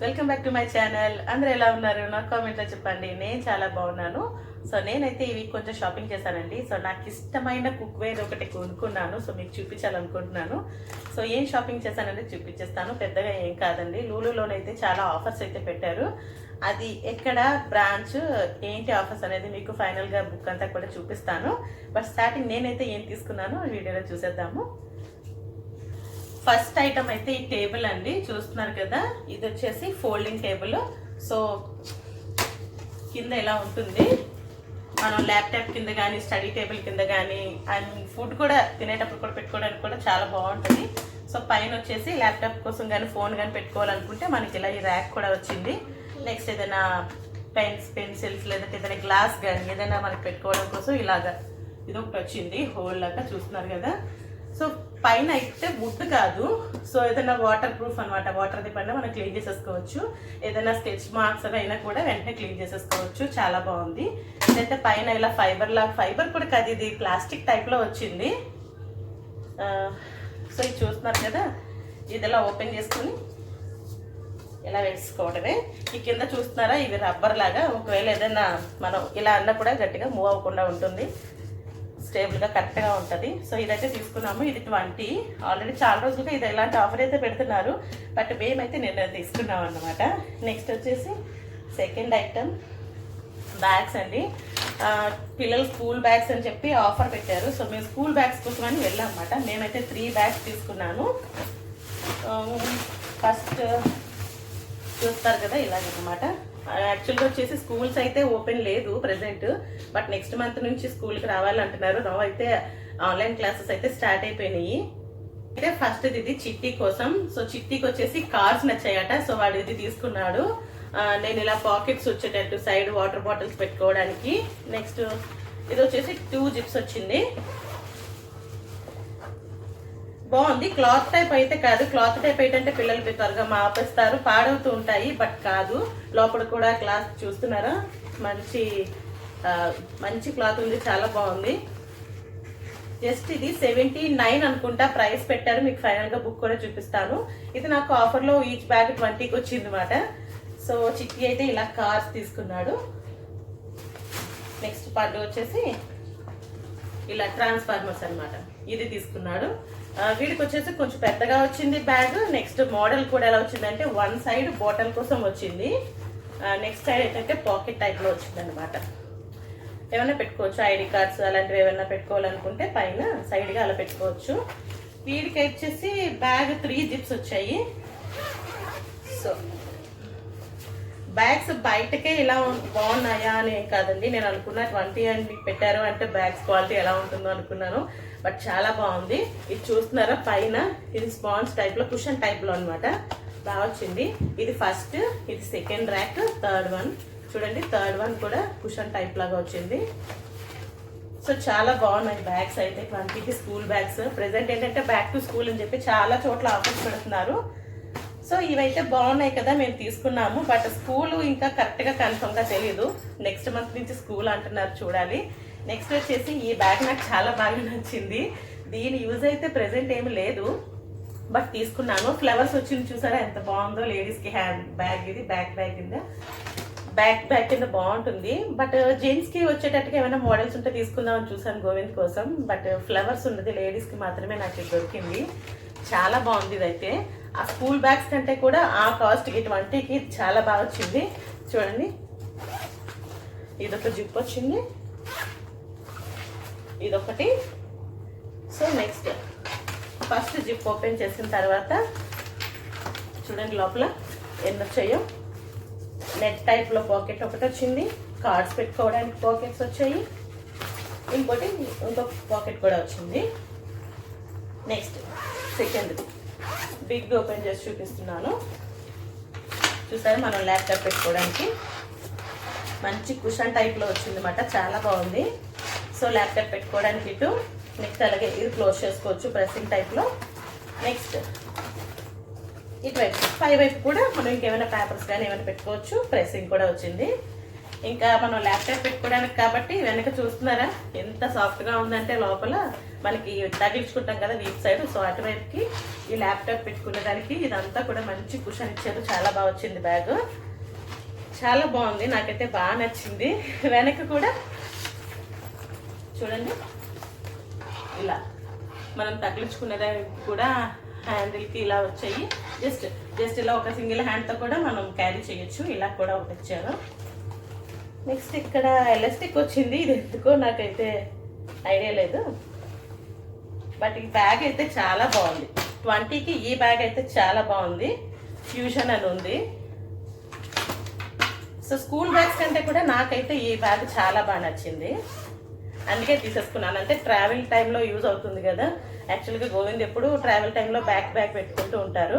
Welcome back to my channel. అందరూ ఎలా ఉన్నారు? నాకు కామెంట్లో చెప్పండి. నేను చాలా బాగున్నాను. సో నేనైతే ఈ వీక్ కొంచెం షాపింగ్ చేశానండి. సో నాకు ఇష్టమైన కుక్ వేర్ ఒకటి కొనుక్కున్నాను. సో మీకు చూపించాలనుకుంటున్నాను. సో ఏం షాపింగ్ చేశానంటే చూపించేస్తాను. పెద్దగా ఏం కాదండి. లూలులోనైతే చాలా ఆఫర్స్ అయితే పెట్టారు. అది ఎక్కడ బ్రాంచ్ ఏంటి ఆఫర్స్ అనేది మీకు ఫైనల్గా బుక్ అంతా కూడా చూపిస్తాను. బట్ స్టార్టింగ్ నేనైతే ఏం తీసుకున్నానో వీడియోలో చూసేద్దాము. ఫస్ట్ ఐటమ్ అయితే ఈ టేబుల్ అండి, చూస్తున్నారు కదా. ఇది వచ్చేసి ఫోల్డింగ్ టేబుల్. సో కింద ఇలా ఉంటుంది. మనం ల్యాప్టాప్ కింద కానీ స్టడీ టేబుల్ కింద కానీ అండ్ ఫుడ్ కూడా తినేటప్పుడు కూడా పెట్టుకోవడానికి కూడా చాలా బాగుంటుంది. సో పైన వచ్చేసి ల్యాప్టాప్ కోసం కానీ ఫోన్ కానీ పెట్టుకోవాలనుకుంటే మనకి ఇలా ఈ ర్యాక్ కూడా వచ్చింది. నెక్స్ట్ ఏదైనా పెన్స్ పెన్సిల్స్ లేదంటే ఏదైనా గ్లాస్ కానీ ఏదైనా మనకి పెట్టుకోవడం కోసం ఇలాగా ఇది ఒకటి వచ్చింది హోల్ లాగా, చూస్తున్నారు కదా. సో పైన అయితే వుడ్ కాదు, సో ఏదైనా వాటర్ ప్రూఫ్ అనమాట. వాటర్ పైన మనం క్లీన్ చేసేసుకోవచ్చు. ఏదైనా స్కెచ్ మార్క్స్ అయినా కూడా వెంటనే క్లీన్ చేసేసుకోవచ్చు. చాలా బాగుంది. ఇదైతే పైన ఇలా ఫైబర్ కూడా కాదు, ఇది ప్లాస్టిక్ టైప్లో వచ్చింది. సో ఇది చూస్తున్నారు కదా, ఇది ఇలా ఓపెన్ చేసుకుని ఇలా వేసుకోవడమే. ఈ కింద చూస్తున్నారా, ఇవి రబ్బర్ లాగా. ఒకవేళ ఏదైనా మనం ఇలా అన్నా కూడా గట్టిగా మూవ్ అవ్వకుండా ఉంటుంది, స్టేబుల్గా కరెక్ట్గా ఉంటుంది. సో ఇదైతే తీసుకున్నాము. ఇది 20. ఆల్రెడీ చాలా రోజులుగా ఇది ఇలాంటి ఆఫర్ అయితే పెడుతున్నారు, బట్ మేమైతే నిన్న తీసుకున్నాం అన్నమాట. నెక్స్ట్ వచ్చేసి సెకండ్ ఐటమ్ బ్యాగ్స్ అండి. పిల్లలు స్కూల్ బ్యాగ్స్ అని చెప్పి ఆఫర్ పెట్టారు. సో మేము స్కూల్ బ్యాగ్స్ కోసం అని వెళ్ళాం అన్నమాట. మేమైతే 3 బ్యాగ్స్ తీసుకున్నాను. ఫస్ట్ చూస్తారు కదా ఇలాగనమాట. యాక్చువల్గా వచ్చేసి స్కూల్స్ అయితే ఓపెన్ లేదు ప్రెసెంట్, బట్ నెక్స్ట్ మంత్ నుంచి స్కూల్కి రావాలంటున్నారు. నో అయితే ఆన్లైన్ క్లాసెస్ అయితే స్టార్ట్ అయిపోయినాయి. అయితే ఫస్ట్ ఇది చిట్టి కోసం. సో చిట్టికి వచ్చేసి కార్స్ నచ్చాయట. సో వాడు ఇది తీసుకున్నాడు. నేను ఇలా పాకెట్స్ వచ్చేటట్టు సైడ్ వాటర్ బాటిల్స్ పెట్టుకోవడానికి. నెక్స్ట్ ఇది వచ్చేసి 2 జిప్స్ వచ్చింది. బాగుంది. క్లాత్ టైప్ అయితే కాదు. క్లాత్ టైప్ ఏంటంటే పిల్లలు త్వరగా మాపేస్తారు, పాడవుతూ ఉంటాయి. బట్ కాదు, లోపల కూడా క్లాత్ చూస్తున్నారా, మంచి క్లాత్ ఉంది, చాలా బాగుంది. జస్ట్ ఇది 79 అనుకుంటా ప్రైస్ పెట్టారు. మీకు ఫైనల్గా బుక్ కూడా చూపిస్తాను. ఇది నాకు ఆఫర్లో ఈచ్ బ్యాగ్ 20కి వచ్చింది అనమాట. సో చిట్టి అయితే ఇలా కార్స్ తీసుకున్నాడు. నెక్స్ట్ పండు వచ్చేసి ఇలా ట్రాన్స్ఫార్మర్స్ అనమాట, ఇది తీసుకున్నాడు. వీడికి వచ్చేసి కొంచెం పెద్దగా వచ్చింది బ్యాగ్. నెక్స్ట్ మోడల్ కూడా ఎలా వచ్చిందంటే 1 సైడ్ బాటిల్ కోసం వచ్చింది, నెక్స్ట్ సైడ్ ఏంటంటే పాకెట్ టైప్లో వచ్చింది అనమాట. ఏమైనా పెట్టుకోవచ్చు, ఐడి కార్డ్స్ అలాంటివి ఏమైనా పెట్టుకోవాలనుకుంటే పైన సైడ్గా అలా పెట్టుకోవచ్చు. వీడికి వచ్చేసి బ్యాగ్ 3 జిప్స్ వచ్చాయి. సో బ్యాగ్స్ బయటకే ఇలా బాగున్నాయా అని ఏం కాదండి, నేను అనుకున్నా 20 అని పెట్టారు అంటే బ్యాగ్స్ క్వాలిటీ ఎలా ఉంటుందో అనుకున్నాను. బట్ చాలా బాగుంది. ఇది చూస్తున్నారా, పైన ఇది స్పాంజ్ టైప్లో కుషన్ టైప్లో అనమాట, బాగా వచ్చింది. ఇది ఫస్ట్, ఇది సెకండ్ ర్యాక్, థర్డ్ వన్ చూడండి. థర్డ్ వన్ కూడా కుషన్ టైప్ లాగా వచ్చింది. సో చాలా బాగున్నాయి బ్యాగ్స్ అయితే 20కి స్కూల్ బ్యాగ్స్. ప్రెసెంట్ ఏంటంటే బ్యాక్ టు స్కూల్ అని చెప్పి చాలా చోట్ల ఆఫర్స్ పెడుతున్నారు. సో ఇవైతే బాగున్నాయి కదా, మేము తీసుకున్నాము. బట్ స్కూల్ ఇంకా కరెక్ట్గా కన్ఫర్మ్గా తెలియదు. నెక్స్ట్ మంత్ నుంచి స్కూల్ అంటున్నారు, చూడాలి. నెక్స్ట్ వచ్చేసి ఈ బ్యాగ్ నాకు చాలా బాగా నచ్చింది. దీని యూజ్ అయితే ప్రెసెంట్ ఏమి లేదు, బట్ తీసుకున్నాను. ఫ్లవర్స్ వచ్చింది చూసారా, ఎంత బాగుందో. లేడీస్కి హ్యాండ్ బ్యాగ్, ఇది బ్యాక్ బ్యాగ్ కింద బాగుంటుంది. బట్ జెంట్స్కి వచ్చేటట్టుగా ఏమైనా మోడల్స్ ఉంటే తీసుకుందామని చూసాను గోవింద్ కోసం. బట్ ఫ్లవర్స్ ఉండదు, లేడీస్కి మాత్రమే నాకు దొరికింది. చాలా బాగుంది ఇదైతే. ఆ స్కూల్ బ్యాగ్స్ కంటే కూడా ఆ కాస్ట్కి 20కి చాలా బాగా వచ్చింది. చూడండి, ఇదొక జిప్ వచ్చింది, ఇదొకటి. So next first zip open చేసిన తర్వాత చూడండి లోపల ఎన్ని వచ్చాయో. నెట్ టైప్లో పాకెట్ ఒకటి వచ్చింది, కార్డ్స్ పెట్టుకోవడానికి పాకెట్స్ వచ్చాయి, ఇంకొక పాకెట్ కూడా వచ్చింది. నెక్స్ట్ సెకండ్ బిగ్ ఓపెన్ చేసి చూపిస్తున్నాను. చూసారు, మనం ల్యాప్టాప్ పెట్టుకోవడానికి మంచి కుషన్ టైప్లో వచ్చింది అన్నమాట, చాలా బాగుంది. సో ల్యాప్టాప్ పెట్టుకోవడానికి ఇటు. నెక్స్ట్ అలాగే ఇది క్లోజ్ చేసుకోవచ్చు ప్రెస్సింగ్ టైప్లో. నెక్స్ట్ ఇటువైపు పై వైపు కూడా మనం ఇంకేమైనా పేపర్స్ కానీ ఏమైనా పెట్టుకోవచ్చు, ప్రెస్సింగ్ కూడా వచ్చింది. ఇంకా మనం ల్యాప్టాప్ పెట్టుకోవడానికి కాబట్టి వెనక చూస్తున్నారా ఎంత సాఫ్ట్గా ఉందంటే లోపల మనకి తగిలించుకుంటాం కదా వీప్ సైడ్. సో అటువైపుకి ఈ ల్యాప్టాప్ పెట్టుకునేదానికి ఇదంతా కూడా మంచి కుషన్ ఇచ్చారు. చాలా బాగా వచ్చింది బ్యాగ్, చాలా బాగుంది, నాకైతే బాగా నచ్చింది. వెనక కూడా చూడండి ఇలా మనం తగిలించుకునేదానికి కూడా హ్యాండిల్కి ఇలా వచ్చాయి. జస్ట్ ఇలా ఒక సింగిల్ హ్యాండ్తో కూడా మనం క్యారీ చేయొచ్చు. ఇలా కూడా ఒకటి ఇచ్చారు. నెక్స్ట్ ఇక్కడ ఎలాస్టిక్ వచ్చింది, ఇది ఎందుకో నాకైతే ఐడియా లేదు. బట్ ఈ బ్యాగ్ అయితే చాలా బాగుంది. 20కి ఈ బ్యాగ్ అయితే చాలా బాగుంది. ఫ్యూజన్ అని ఉంది. సో స్కూల్ బ్యాగ్స్ కంటే కూడా నాకైతే ఈ బ్యాగ్ చాలా బాగా నచ్చింది, అందుకే తీసేసుకున్నాను. అంటే ట్రావెల్ టైంలో యూజ్ అవుతుంది కదా. యాక్చువల్గా గోవింద్ ఎప్పుడు ట్రావెల్ టైంలో బ్యాగ్ పెట్టుకుంటూ ఉంటారు,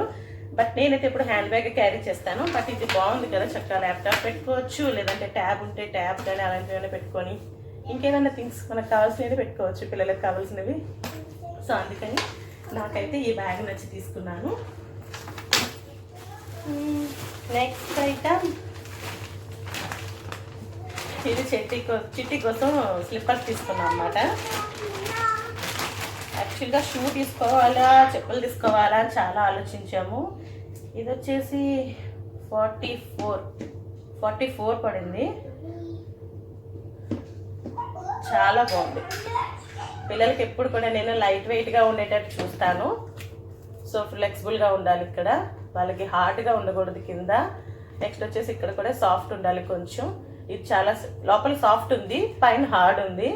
బట్ నేనైతే ఇప్పుడు హ్యాండ్ బ్యాగ్ క్యారీ చేస్తాను. బట్ ఇది బాగుంది కదా, చక్కగా ల్యాప్టాప్ పెట్టుకోవచ్చు, లేదంటే ట్యాబ్ ఉంటే ట్యాబ్ కానీ అలాంటివన్నీ పెట్టుకొని ఇంకేమైనా థింగ్స్ మనకు కావాల్సినవి పెట్టుకోవచ్చు, పిల్లలకు కావాల్సినవి. సో అందుకని నాకైతే ఈ బ్యాగ్ నచ్చి తీసుకున్నాను. నెక్స్ట్ ఐటమ్ ఇది చిట్టి కోసం స్లిప్పర్స్ తీసుకున్నాం అన్నమాట. యాక్చువల్గా షూ తీసుకోవాలా చెప్పులు తీసుకోవాలా అని చాలా ఆలోచించాము. ఇది వచ్చేసి 44 పడింది. చాలా బాగుంది. పిల్లలకి ఎప్పుడు కూడా నేను లైట్ వెయిట్గా ఉండేటట్టు చూస్తాను. సో ఫ్లెక్సిబుల్గా ఉండాలి, ఇక్కడ వాళ్ళకి హార్డ్గా ఉండకూడదు కింద. నెక్స్ట్ వచ్చేసి ఇక్కడ కూడా సాఫ్ట్ ఉండాలి కొంచెం. ఇది చాలా లోపల సాఫ్ట్ ఉంది, పైన హార్డ్ ఉంది.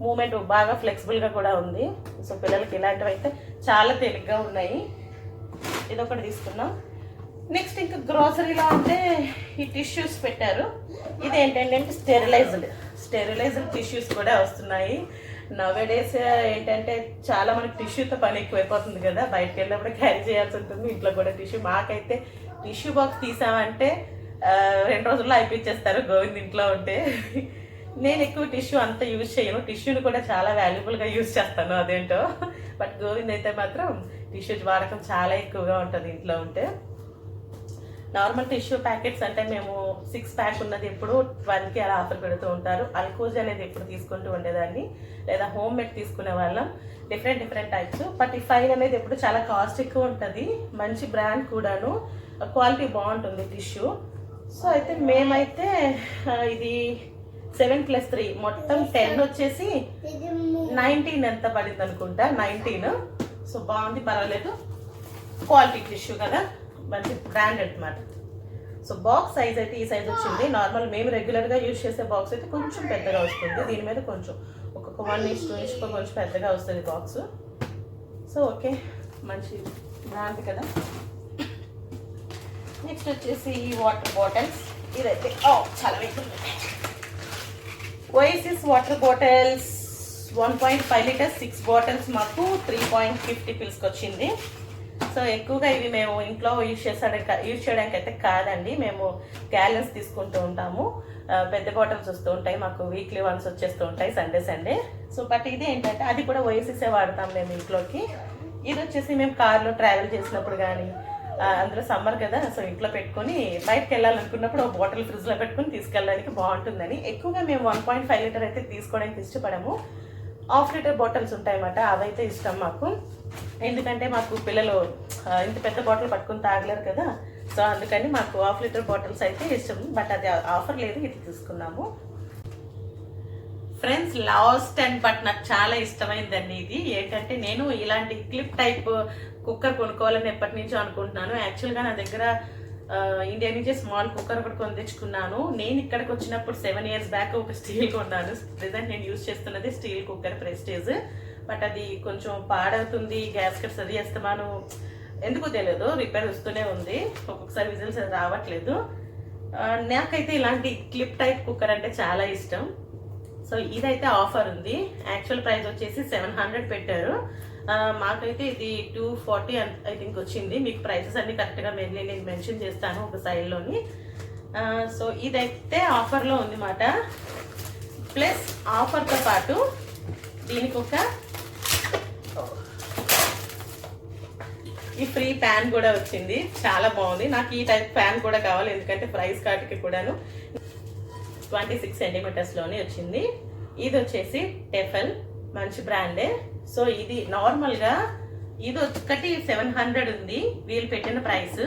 మూమెంట్ బాగా ఫ్లెక్సిబుల్గా కూడా ఉంది. సో పిల్లలకి ఇలాంటివి అయితే చాలా తేలిగ్గా ఉన్నాయి. ఇది ఒకటి తీసుకున్నాం. నెక్స్ట్ ఇంకా గ్రోసరీలో అంటే ఈ టిష్యూస్ పెట్టారు. ఇది ఏంటంటే స్టెరిలైజ్డ్ టిష్యూస్ కూడా వస్తున్నాయి. నవేడేస్ ఏంటంటే చాలా మనకి టిష్యూతో పని ఎక్కువైపోతుంది కదా, బయటకు వెళ్ళినప్పుడు క్యారీ చేయాల్సి ఉంటుంది. ఇంట్లో కూడా టిష్యూ, మాకైతే టిష్యూ బాక్స్ తీసామంటే 2 రోజుల్లో అయిపించేస్తారు గోవింద్ ఇంట్లో ఉంటే. నేను ఎక్కువ టిష్యూ అంత యూజ్ చేయను, టిష్యూని కూడా చాలా వాల్యుబుల్గా యూజ్ చేస్తాను అదేంటో. బట్ గోవింద్ అయితే మాత్రం టిష్యూ వాడకం చాలా ఎక్కువగా ఉంటుంది ఇంట్లో ఉంటే. నార్మల్ టిష్యూ ప్యాకెట్స్ అంటే మేము 6 ప్యాక్ ఉన్నది ఎప్పుడు 12కి అలా ఆఫర్ పెడుతూ ఉంటారు. అల్కోజ్ అనేది ఎప్పుడు తీసుకుంటూ ఉండేదాన్ని, లేదా హోమ్ మేడ్ తీసుకునే వాళ్ళం. Different types. బట్ ఈ ఫైల్ అనేది ఎప్పుడు చాలా కాస్ట్ ఎక్కువ ఉంటుంది, మంచి బ్రాండ్ కూడాను, క్వాలిటీ బాగుంటుంది టిష్యూ. సో అయితే మేమైతే ఇది 7+3 మొత్తం 10 వచ్చేసి 19 ఎంత పడింది అనుకుంటా, 19. సో బాగుంది, పర్వాలేదు, క్వాలిటీ టిష్యూ కదా, మంచి బ్రాండ్ అనమాట. సో బాక్స్ సైజ్ అయితే ఈ సైజ్ వచ్చింది. నార్మల్ మేము రెగ్యులర్గా యూజ్ చేసే బాక్స్ అయితే కొంచెం పెద్దగా వస్తుంది, దీని మీద కొంచెం ఒక్కొక్క 1 ఇంచ్ 2 ఇంచ్ కొంచెం పెద్దగా వస్తుంది బాక్స్. సో ఓకే, మంచి బ్రాండ్ కదా. నెక్స్ట్ వచ్చేసి వాటర్ బాటిల్స్. ఇదైతే చాలా వెయిట్ ఉంది. ఓఎసిస్ వాటర్ బాటిల్స్ 1.5 లీటర్స్ 6 బాటిల్స్ మాకు 3.50 పిల్స్కి వచ్చింది. సో ఎక్కువగా ఇవి మేము ఇంట్లో యూజ్ చేయడానికి అయితే కాదండి, మేము గ్యాలన్స్ తీసుకుంటూ ఉంటాము. పెద్ద బాటిల్స్ వస్తూ ఉంటాయి మాకు, వీక్లీ వన్స్ వచ్చేస్తూ ఉంటాయి సండే. సో బట్ ఇది ఏంటంటే అది కూడా ఓఎసిసే వాడతాం మేము ఇంట్లోకి. ఇది వచ్చేసి మేము కార్లో ట్రావెల్ చేసినప్పుడు కానీ, అందులో సమ్మర్ కదా, సో ఇంట్లో పెట్టుకొని బయటకు వెళ్ళాలనుకున్నప్పుడు ఒక బాటిల్ ఫ్రిడ్జ్లో పెట్టుకొని తీసుకెళ్ళడానికి బాగుంటుందని ఎక్కువగా మేము 1.5 లీటర్ అయితే తీసుకోవడానికి ఇష్టపడము. 1/2 లీటర్ బాటిల్స్ ఉంటాయన్నమాట, అవైతే ఇష్టం మాకు. ఎందుకంటే మాకు పిల్లలు ఇంత పెద్ద బాటిల్ పట్టుకొని తాగలేరు కదా, సో అందుకని మాకు 1/2 లీటర్ బాటిల్స్ అయితే ఇష్టం. బట్ అది ఆఫర్ లేదు, ఇది తీసుకున్నాము. ఫ్రెండ్స్, లాస్ట్ అండ్ బట్ నాకు చాలా ఇష్టమైందండి ఇది. ఏంటంటే నేను ఇలాంటి క్లిప్ టైప్ కుక్కర్ కొనుక్కోవాలని ఎప్పటి నుంచో అనుకుంటున్నాను. యాక్చువల్గా నా దగ్గర ఇండియా నుంచి స్మాల్ కుక్కర్ ఒకటి కొని తెచ్చుకున్నాను. నేను ఇక్కడికి వచ్చినప్పుడు 7 years బ్యాక్ ఒక స్టీల్ కొన్నాను. ప్రెసెంట్ నేను యూజ్ చేస్తున్నది స్టీల్ కుక్కర్ ప్రెస్టేజ్. బట్ అది కొంచెం పాడవుతుంది, గ్యాస్ కట్స్ అది వేస్తాను, ఎందుకో తెలియదు, రిపేర్ వస్తూనే ఉంది, ఒక్కొక్కసారి విజిల్స్ అది రావట్లేదు. నాకైతే ఇలాంటి క్లిప్ టైప్ కుక్కర్ అంటే చాలా ఇష్టం. సో ఇదైతే ఆఫర్ ఉంది. యాక్చువల్ ప్రైస్ వచ్చేసి 700 పెట్టారు, మాకైతే ఇది 240 ఐ థింక్ వచ్చింది. మీకు ప్రైసెస్ అన్ని కరెక్ట్గా నేను మెన్షన్ చేస్తాను ఒక సైడ్లోని. సో ఇదైతే ఆఫర్లో ఉంది మాట. ప్లస్ ఆఫర్తో పాటు దీనికి ఒక ఈ ఫ్రీ ప్యాన్ కూడా వచ్చింది, చాలా బాగుంది. నాకు ఈ టైప్ ప్యాన్ కూడా కావాలి, ఎందుకంటే ప్రైస్ కార్డ్కి కూడాను. 26 సెంటీమీటర్స్లోనే వచ్చింది. ఇది వచ్చేసి టెఫల్, మంచి బ్రాండే. సో ఇది నార్మల్గా ఇది ఒకటి 700 ఉంది వీళ్ళు పెట్టిన ప్రైస్.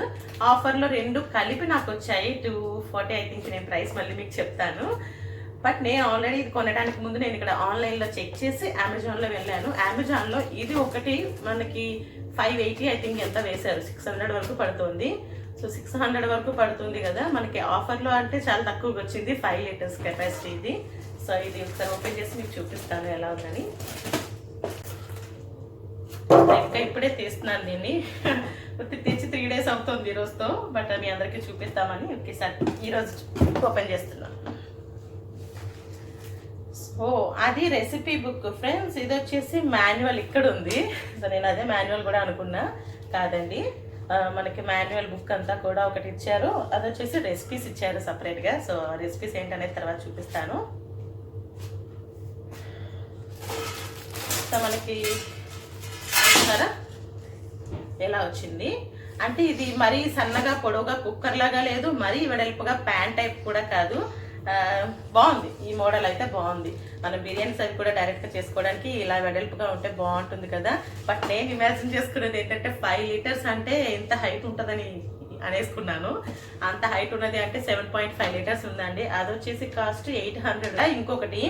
ఆఫర్లో రెండు కలిపి నాకు వచ్చాయి 240 ఐ థింక్. నేను ప్రైస్ మళ్ళీ మీకు చెప్తాను. బట్ నేను ఆల్రెడీ ఇది కొనడానికి ముందు నేను ఇక్కడ ఆన్లైన్లో చెక్ చేసి అమెజాన్లో వెళ్ళాను. అమెజాన్లో ఇది ఒకటి మనకి 580 ఐ థింక్ ఎంత వేశారు, 600 వరకు పడుతుంది. సో 600 వరకు పడుతుంది కదా మనకి ఆఫర్లో, అంటే చాలా తక్కువగా వచ్చింది. 5 లీటర్స్ కెపాసిటీ ఇది. సో ఇది ఒకసారి ఓపెన్ చేసి మీకు చూపిస్తాను ఎలా ఉందని. ఇంకా ఇప్పుడే తీస్తున్నాను దీన్ని, తెచ్చి 3 డేస్ అవుతుంది ఈరోజుతో. బట్ మీ అందరికీ చూపిస్తామని ఒకేసారి ఈరోజు ఓపెన్ చేస్తున్నాను. ఓ అది రెసిపీ బుక్ ఫ్రెండ్స్. ఇది వచ్చేసి మాన్యువల్ ఇక్కడ ఉంది. సో నేను అదే మాన్యువల్ కూడా అనుకున్నా, కాదండి. మనకి మాన్యువల్ బుక్ అంతా కూడా ఒకటి ఇచ్చారు. అది వచ్చేసి రెసిపీస్ ఇచ్చారు సపరేట్గా. సో రెసిపీస్ ఏంటనేది తర్వాత చూపిస్తాను. సో మనకి చూస్తారా ఎలా వచ్చింది అంటే, ఇది మరీ సన్నగా పొడవుగా కుక్కర్ లాగా లేదు, మరీ వెడల్పుగా ప్యాన్ టైప్ కూడా కాదు. బాగుంది ఈ మోడల్ అయితే బాగుంది. మనం బిర్యానీస్ అవి కూడా డైరెక్ట్గా చేసుకోవడానికి ఇలా వెడల్పుగా ఉంటే బాగుంటుంది కదా. బట్ నేను ఇమాజిన్ చేసుకునేది ఏంటంటే 5 లీటర్స్ అంటే ఎంత హైట్ ఉంటుందని అనేసుకున్నాను. అంత హైట్ ఉన్నది అంటే 7.5 లీటర్స్ ఉందండి. అది వచ్చేసి కాస్ట్ 800. ఇంకొకటి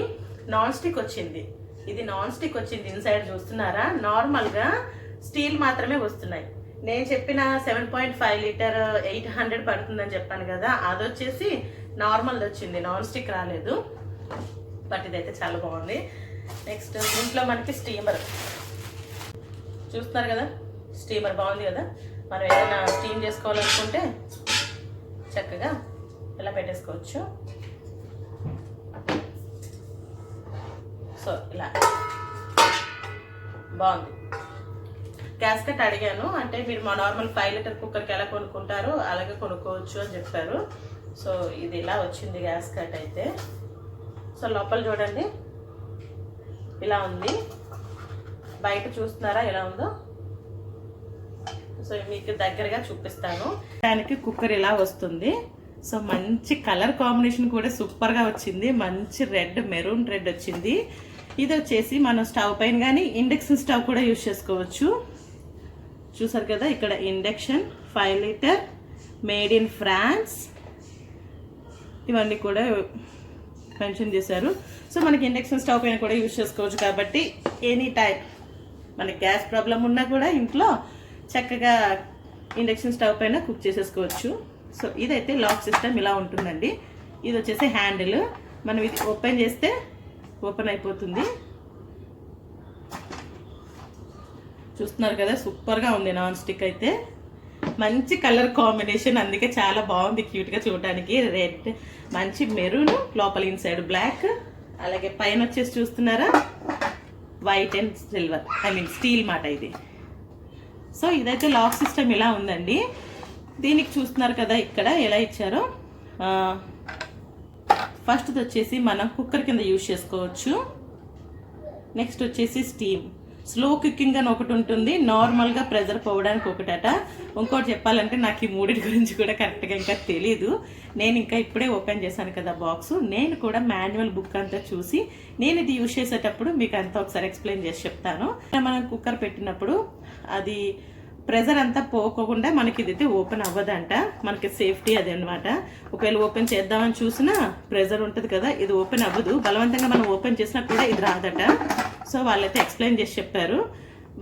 నాన్ స్టిక్ వచ్చింది. ఇది నాన్ స్టిక్ వచ్చింది. ఇన్సైడ్ చూస్తున్నారా, నార్మల్గా స్టీల్ మాత్రమే వస్తున్నాయి. నేను చెప్పిన 7.5 లీటర్ 800 పడుతుందని చెప్పాను కదా, అది వచ్చేసి నార్మల్ వచ్చింది, నాన్ స్టిక్ రాలేదు. బట్ ఇదైతే చాలా బాగుంది. నెక్స్ట్ దీంట్లో మనకి స్టీమర్ చూస్తున్నారు కదా, స్టీమర్ బాగుంది కదా. మనం ఏదైనా స్టీమ్ చేసుకోవాలనుకుంటే చక్కగా ఇలా పెట్టేసుకోవచ్చు. సో ఇలా బాగుంది. గ్యాస్కెట్ అడిగాను, అంటే మీరు మా నార్మల్ 5 లీటర్ కుక్కర్కి ఎలా కొనుక్కుంటారో అలాగే కొనుక్కోవచ్చు అని చెప్పారు. సో ఇది ఇలా వచ్చింది గ్యాస్కెట్ అయితే. సో లోపల చూడండి ఇలా ఉంది. బయట చూస్తున్నారా ఎలా ఉందో. సో మీకు దగ్గరగా చూపిస్తాను. దానికి కుక్కర్ ఇలా వస్తుంది. సో మంచి కలర్ కాంబినేషన్ కూడా సూపర్గా వచ్చింది. మంచి రెడ్, మెరూన్ రెడ్ వచ్చింది. ఇది వచ్చేసి మనం స్టవ్ పైన కానీ ఇండక్షన్ స్టవ్ కూడా యూజ్ చేసుకోవచ్చు. చూసారు కదా ఇక్కడ induction 5 liter, made in France, ఇవన్నీ కూడా మెన్షన్ చేశారు. సో మనకి ఇండక్షన్ స్టవ్ పైన కూడా యూజ్ చేసుకోవచ్చు కాబట్టి ఎనీ టైం మనకి గ్యాస్ ప్రాబ్లం ఉన్నా కూడా ఇంట్లో చక్కగా ఇండక్షన్ స్టవ్ పైన కుక్ చేసేసుకోవచ్చు. సో ఇదైతే లాక్ సిస్టమ్ ఇలా ఉంటుందండి. ఇది వచ్చేసి హ్యాండిల్, మనం ఇది ఓపెన్ చేస్తే ఓపెన్ అయిపోతుంది. చూస్తున్నారు కదా సూపర్గా ఉంది. నాన్ స్టిక్ అయితే మంచి కలర్ కాంబినేషన్, అందుకే చాలా బాగుంది క్యూట్గా చూడటానికి. రెడ్, మంచి మెరూన్, లోపల ఇన్సైడ్ బ్లాక్, అలాగే పైన వచ్చేసి చూస్తున్నారా white and silver, I mean steel మాట ఇది. సో ఇదైతే లాక్ సిస్టమ్ ఇలా ఉందండి. దీనికి చూస్తున్నారు కదా ఇక్కడ ఎలా ఇచ్చారో. ఫస్ట్ వచ్చేసి మనం కుక్కర్ కింద యూజ్ చేసుకోవచ్చు. నెక్స్ట్ వచ్చేసి స్టీమ్, స్లో కుకింగ్ అని ఒకటి ఉంటుంది, నార్మల్గా ప్రెజర్ పోవడానికి ఒకటట. ఇంకోటి చెప్పాలంటే నాకు ఈ మూడింటి గురించి కూడా కరెక్ట్గా ఇంకా తెలీదు. నేను ఇంకా ఇప్పుడే ఓపెన్ చేశాను కదా బాక్స్. నేను కూడా మాన్యువల్ బుక్ అంతా చూసి నేను ఇది యూజ్ చేసేటప్పుడు మీకు అంతా ఒకసారి ఎక్స్ప్లెయిన్ చేసి చెప్తాను. మనం కుక్కర్ పెట్టినప్పుడు అది ప్రెజర్ అంతా పోకుండా మనకి ఇదైతే ఓపెన్ అవ్వదంట. మనకి సేఫ్టీ అది అనమాట. ఒకవేళ ఓపెన్ చేద్దామని చూసినా ప్రెజర్ ఉంటుంది కదా, ఇది ఓపెన్ అవ్వదు. బలవంతంగా మనం ఓపెన్ చేసినా కూడా ఇది రాదట. సో వాళ్ళైతే ఎక్స్ప్లెయిన్ చేసి చెప్పారు.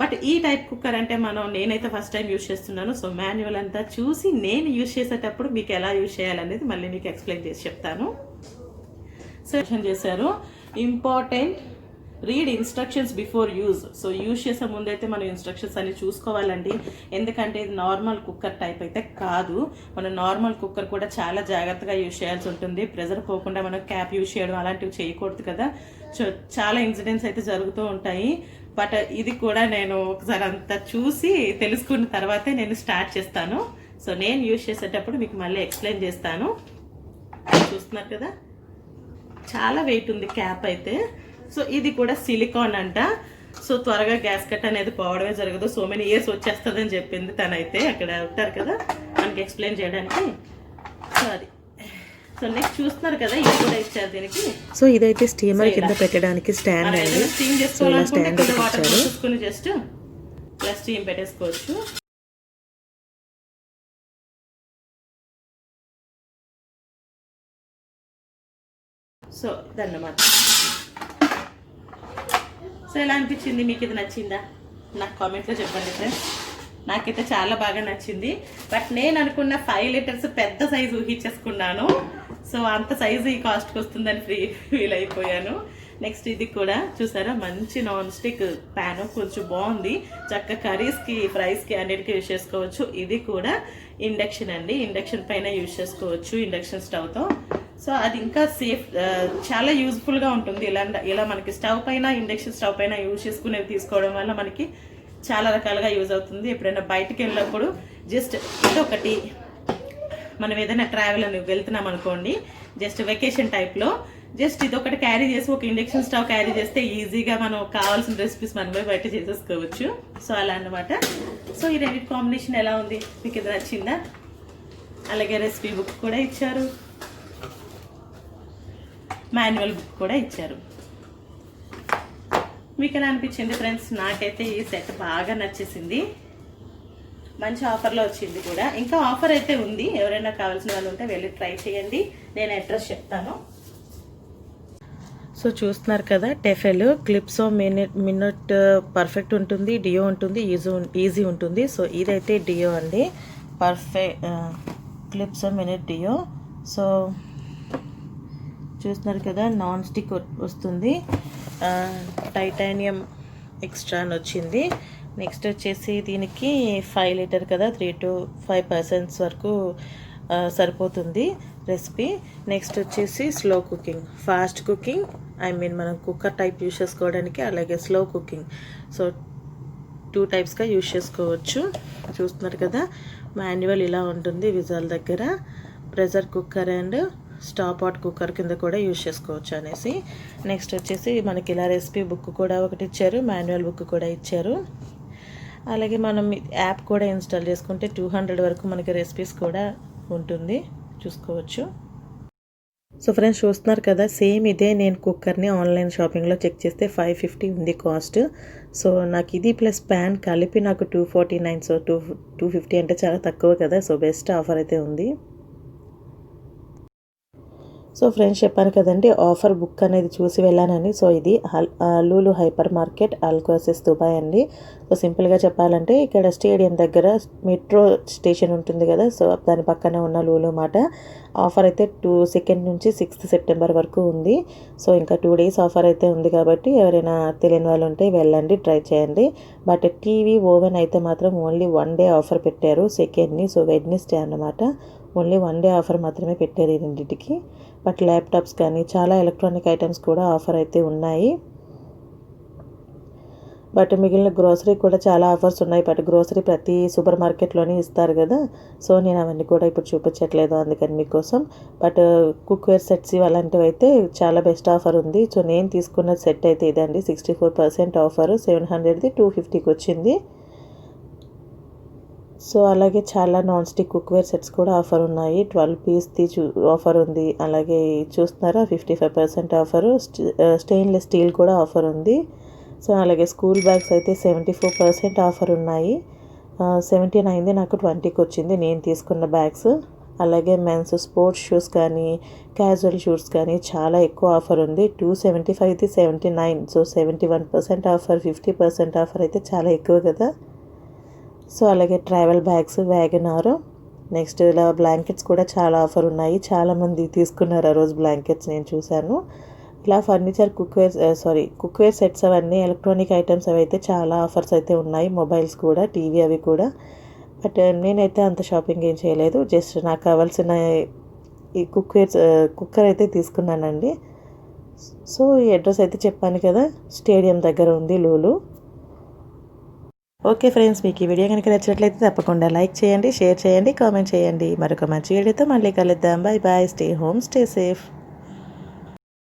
బట్ ఈ టైప్ కుక్కర్ అంటే నేనైతే ఫస్ట్ టైం యూజ్ చేస్తున్నాను. సో మాన్యువల్ అంతా చూసి నేను యూజ్ చేసేటప్పుడు మీకు ఎలా యూజ్ చేయాలనేది మళ్ళీ మీకు ఎక్స్ప్లెయిన్ చేసి చెప్తాను. సెషన్ చేశారు important, read instructions before use. So use చేసే ముందైతే మనం ఇన్స్ట్రక్షన్స్ అన్ని చూసుకోవాలండి. ఎందుకంటే ఇది నార్మల్ కుక్కర్ టైప్ అయితే కాదు. మనం నార్మల్ కుక్కర్ కూడా చాలా జాగ్రత్తగా యూజ్ చేయాల్సి ఉంటుంది. ప్రెజర్ పోకుండా మనం క్యాప్ యూజ్ చేయడం అలాంటివి చేయకూడదు కదా. సో చాలా ఇన్సిడెంట్స్ అయితే జరుగుతూ ఉంటాయి. బట్ ఇది కూడా నేను ఒకసారి అంతా చూసి తెలుసుకున్న తర్వాతే నేను స్టార్ట్ చేస్తాను. సో నేను యూజ్ చేసేటప్పుడు మీకు మళ్ళీ ఎక్స్ప్లెయిన్ చేస్తాను. చూస్తున్నారు కదా చాలా వెయిట్ ఉంది క్యాప్ అయితే. సో ఇది కూడా సిలికాన్ అంట. సో త్వరగా గ్యాస్ కట్ అనేది పోవడమే జరగదు. సో మెనీ ఇయర్స్ వచ్చేస్తుందని చెప్పింది తనైతే. అక్కడ ఉంటారు కదా మనకి ఎక్స్ప్లెయిన్ చేయడానికి. సో అది సో నెక్స్ట్ చూస్తున్నారు కదా, ఇది కూడా ఇచ్చారు దీనికి. సో ఇదైతే స్టీమర్ కింద పెట్టడానికి స్టాండ్ అండి. స్టీమ్ చేసుకోవాలనుకుంటే కొంచెం వాటర్ పోసుకొని జస్ట్ ఇలా స్టీమ్ పెట్టేసుకోవచ్చు. సో ఇదన్నమాట. సో ఎలా అనిపించింది మీకు? ఇది నచ్చిందా? నాకు కామెంట్లో చెప్పండి ఫ్రెండ్స్. నాకైతే చాలా బాగా నచ్చింది. బట్ నేను అనుకున్న 5 లీటర్స్ పెద్ద సైజు ఊహించేసుకున్నాను. సో అంత సైజు ఈ కాస్ట్కి వస్తుందని ఫీల్ అయిపోయాను. నెక్స్ట్ ఇది కూడా చూసారా, మంచి నాన్ స్టిక్ ప్యాన్, కొంచెం బాగుంది. చక్కగా కర్రీస్కి, ఫ్రైస్కి అన్నిటికీ యూజ్ చేసుకోవచ్చు. ఇది కూడా ఇండక్షన్ అండి, ఇండక్షన్ పైన యూజ్ చేసుకోవచ్చు, ఇండక్షన్ స్టవ్తో. సో అది ఇంకా సేఫ్, చాలా యూజ్ఫుల్గా ఉంటుంది. ఇలా మనకి స్టవ్ పైన, ఇండక్షన్ స్టవ్ పైన యూజ్ చేసుకునేది తీసుకోవడం వల్ల మనకి చాలా రకాలుగా యూజ్ అవుతుంది. ఎప్పుడైనా బయటకు వెళ్ళినప్పుడు జస్ట్ ఇదొకటి, మనం ఏదైనా ట్రావెల్ అని వెళ్తున్నాం అనుకోండి, జస్ట్ వెకేషన్ టైప్లో జస్ట్ ఇదొకటి క్యారీ చేసి ఒక ఇండక్షన్ స్టవ్ క్యారీ చేస్తే ఈజీగా మనం కావాల్సిన రెసిపీస్ మనమే బయట చేసేసుకోవచ్చు. సో అలా అన్నమాట. సో ఈ రెండింటి కాంబినేషన్ ఎలా ఉంది, మీకు ఇది నచ్చిందా? అలాగే రెసిపీ బుక్ కూడా ఇచ్చారు, మాన్యువల్ బుక్ కూడా ఇచ్చారు. మీకు ఎలా అనిపించింది ఫ్రెండ్స్? నాకైతే ఈ సెట్ బాగా నచ్చేసింది. మంచి ఆఫర్లో వచ్చింది కూడా. ఇంకా ఆఫర్ అయితే ఉంది, ఎవరైనా కావాల్సిన వాళ్ళు ఉంటే వెళ్ళి ట్రై చేయండి. నేను అడ్రస్ చెప్తాను. సో చూస్తున్నారు కదా, టెఫెల్ క్లిప్సో మినిట్ పర్ఫెక్ట్ ఉంటుంది, డియో ఉంటుంది, ఈజీ ఉంటుంది. సో ఇదైతే డియో అండి, పర్ఫెక్ట్ క్లిప్సో మినిట్ డియో. సో చూస్తున్నారు కదా, నాన్ స్టిక్ వస్తుంది, టైటానియం ఎక్స్ట్రా అని వచ్చింది. నెక్స్ట్ వచ్చేసి దీనికి 5 లీటర్ కదా, 3 to 5% వరకు సరిపోతుంది రెసిపీ. నెక్స్ట్ వచ్చేసి స్లో కుకింగ్, ఫాస్ట్ కుకింగ్, మనం కుక్కర్ టైప్ యూజ్ చేసుకోవడానికి, అలాగే స్లో కుకింగ్. సో 2 టైప్స్గా యూజ్ చేసుకోవచ్చు. చూస్తున్నారు కదా, మాన్యువల్ ఇలా ఉంటుంది విజాల్ దగ్గర, pressure cooker and stop hot cooker కింద కూడా యూజ్ చేసుకోవచ్చు అనేసి. నెక్స్ట్ వచ్చేసి మనకి ఇలా రెసిపీ బుక్ కూడా ఒకటి ఇచ్చారు, మాన్యువల్ బుక్ కూడా ఇచ్చారు. అలాగే మనం యాప్ కూడా ఇన్స్టాల్ చేసుకుంటే 200 వరకు మనకి రెసిపీస్ కూడా ఉంటుంది, చూసుకోవచ్చు. సో ఫ్రెండ్స్ చూస్తున్నారు కదా, సేమ్ ఇదే నేను కుక్కర్ని ఆన్లైన్ షాపింగ్లో చెక్ చేస్తే 550 ఉంది కాస్ట్. సో నాకు ఇది ప్లస్ ప్యాన్ కలిపి నాకు 249. సో 250 అంటే చాలా తక్కువ కదా. సో బెస్ట్ ఆఫర్ అయితే ఉంది. సో ఫ్రెండ్స్ చెప్పాను కదండి, ఆఫర్ బుక్ అనేది చూసి వెళ్ళానని. సో ఇది లూలు హైపర్ మార్కెట్, అల్కోసిస్ దుబాయ్ అండి. సో సింపుల్గా చెప్పాలంటే ఇక్కడ స్టేడియం దగ్గర మెట్రో స్టేషన్ ఉంటుంది కదా, సో దాని పక్కనే ఉన్న లూలు మాట. ఆఫర్ అయితే 2 నుంచి 6 సెప్టెంబర్ వరకు ఉంది. సో ఇంకా 2 days ఆఫర్ అయితే ఉంది కాబట్టి ఎవరైనా తెలియని వాళ్ళు ఉంటే వెళ్ళండి, ట్రై చేయండి. బట్ టీవీ, ఓవెన్ అయితే మాత్రం ఓన్లీ 1 day ఆఫర్ పెట్టారు, సెకండ్ని. సో వెడ్నెస్డే అన్నమాట, ఓన్లీ 1 day ఆఫర్ మాత్రమే పెట్టారు ఈ రెండింటికి. బట్ ల్యాప్టాప్స్ కానీ చాలా ఎలక్ట్రానిక్ ఐటమ్స్ కూడా ఆఫర్ అయితే ఉన్నాయి. బట్ మిగిలిన గ్రోసరీ కూడా చాలా ఆఫర్స్ ఉన్నాయి. బట్ గ్రోసరీ ప్రతి సూపర్ మార్కెట్లోనే ఇస్తారు కదా, సో నేను అవన్నీ కూడా ఇప్పుడు చూపించట్లేదు అందుకని మీకోసం. బట్ కుక్వేర్ సెట్స్ అలాంటివి అయితే చాలా బెస్ట్ ఆఫర్ ఉంది. సో నేను తీసుకున్న సెట్ అయితే ఇదండి, 64% ఆఫర్, 700ది 250కి వచ్చింది. సో అలాగే చాలా నాన్ స్టిక్ కుక్వేర్ సెట్స్ కూడా ఆఫర్ ఉన్నాయి, 12 పీస్ది ఆఫర్ ఉంది. అలాగే చూస్తున్నారా 55% ఆఫరు, స్టెయిన్లెస్ స్టీల్ కూడా ఆఫర్ ఉంది. సో అలాగే స్కూల్ బ్యాగ్స్ అయితే 74% ఆఫర్ ఉన్నాయి. 79ది నాకు 20కి వచ్చింది నేను తీసుకున్న బ్యాగ్స్. అలాగే మెన్స్ స్పోర్ట్స్ షూస్ కానీ, క్యాజువల్ షూస్ కానీ చాలా ఎక్కువ ఆఫర్ ఉంది. 275ది 79. సో 71% ఆఫర్, 50% ఆఫర్ అయితే చాలా ఎక్కువ కదా. సో అలాగే ట్రావెల్ బ్యాగ్స్, వ్యాగనార్, నెక్స్ట్ ఇలా బ్లాంకెట్స్ కూడా చాలా ఆఫర్ ఉన్నాయి. చాలామంది తీసుకున్నారు ఆ రోజు బ్లాంకెట్స్, నేను చూశాను. ఇలా ఫర్నిచర్, కుక్వేర్ సెట్స్ అవన్నీ ఎలక్ట్రానిక్ ఐటమ్స్ అవి అయితే చాలా ఆఫర్స్ అయితే ఉన్నాయి. మొబైల్స్ కూడా, టీవీ అవి కూడా. బట్ నేనైతే అంత షాపింగ్ ఏం చేయలేదు, జస్ట్ నాకు కావాల్సిన ఈ కుక్కర్ అయితే తీసుకున్నానండి. సో ఈ అడ్రస్ అయితే చెప్పాను కదా, స్టేడియం దగ్గర ఉంది లూలు. ఓకే ఫ్రెండ్స్, మీకు ఈ వీడియో కనుక నచ్చినట్లయితే తప్పకుండా లైక్ చేయండి, షేర్ చేయండి, కామెంట్ చేయండి. మరొక మంచి వీడియోతో మళ్ళీ కలుద్దాం. Bye bye, stay home, stay safe.